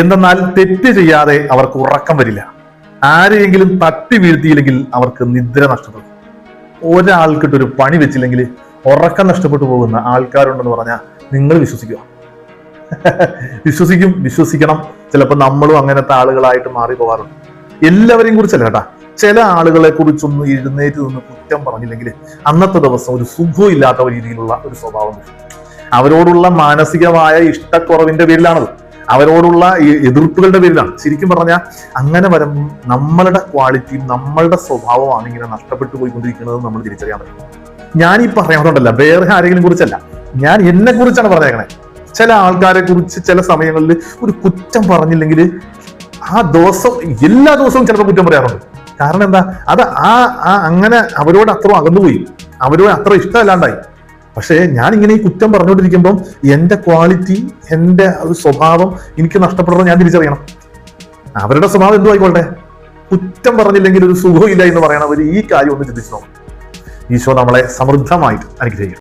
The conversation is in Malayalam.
എന്തെന്നാൽ തെറ്റ് ചെയ്യാതെ അവർക്ക് ഉറക്കം വരില്ല. ആരെയെങ്കിലും തട്ടി വീഴ്ത്തിയില്ലെങ്കിൽ അവർക്ക് നിദ്ര നഷ്ടപ്പെടും. ഒരാൾക്കിട്ടൊരു പണി വെച്ചില്ലെങ്കിൽ ഉറക്കം നഷ്ടപ്പെട്ടു പോകുന്ന ആൾക്കാരുണ്ടെന്ന് പറഞ്ഞാൽ നിങ്ങൾ വിശ്വസിക്കുക? വിശ്വസിക്കണം. ചിലപ്പോൾ നമ്മളും അങ്ങനത്തെ ആളുകളായിട്ട് മാറി പോകാറുണ്ട്. എല്ലാവരെയും കുറിച്ചല്ല കേട്ടാ, ചില ആളുകളെ കുറിച്ചൊന്ന് എഴുന്നേറ്റ് നിന്ന് കുറ്റം പറഞ്ഞില്ലെങ്കിൽ അന്നത്തെ ദിവസം ഒരു സുഖവും ഇല്ലാത്ത രീതിയിലുള്ള ഒരു സ്വഭാവം. അവരോടുള്ള മാനസികമായ ഇഷ്ടക്കുറവിന്റെ പേരിലാണത്, അവരോടുള്ള എതിർപ്പുകളുടെ പേരിലാണ്. ശരിക്കും പറഞ്ഞാൽ അങ്ങനെ വരുമ്പോൾ നമ്മളുടെ ക്വാളിറ്റിയും നമ്മളുടെ സ്വഭാവമാണ് ഇങ്ങനെ നഷ്ടപ്പെട്ടു പോയിക്കൊണ്ടിരിക്കുന്നത് നമ്മൾ തിരിച്ചറിയാൻ പറ്റും. ഞാൻ ഈ പറയാറുണ്ടല്ല, വേറെ ആരെങ്കിലും കുറിച്ചല്ല, ഞാൻ എന്നെ കുറിച്ചാണ് പറഞ്ഞേക്കണേ. ചില ആൾക്കാരെ കുറിച്ച് ചില സമയങ്ങളിൽ ഒരു കുറ്റം പറഞ്ഞില്ലെങ്കിൽ ആ ദിവസം എല്ലാ ദിവസവും ചിലപ്പോൾ കുറ്റം പറയാറുണ്ട്. കാരണം എന്താ, അത് അങ്ങനെ അവരോട് അത്ര അകന്നുപോയി, അവരോട് അത്ര ഇഷ്ടമല്ലാണ്ടായി. പക്ഷേ ഞാൻ ഇങ്ങനെ ഈ കുറ്റം പറഞ്ഞുകൊണ്ടിരിക്കുമ്പോൾ എന്റെ ക്വാളിറ്റി, എന്റെ സ്വഭാവം എനിക്ക് നഷ്ടപ്പെടുന്നത് ഞാൻ തിരിച്ചറിയണം. അവരുടെ സ്വഭാവം എന്തു ആയിക്കോട്ടെ, കുറ്റം പറഞ്ഞില്ലെങ്കിൽ ഒരു സുഖമില്ല എന്ന് പറയണവർ ഈ കാര്യം ഒന്ന് ചിന്തിച്ചു നോക്കും. ഈശോ നമ്മളെ സമൃദ്ധമായിട്ട് അനുഗ്രഹിക്കും.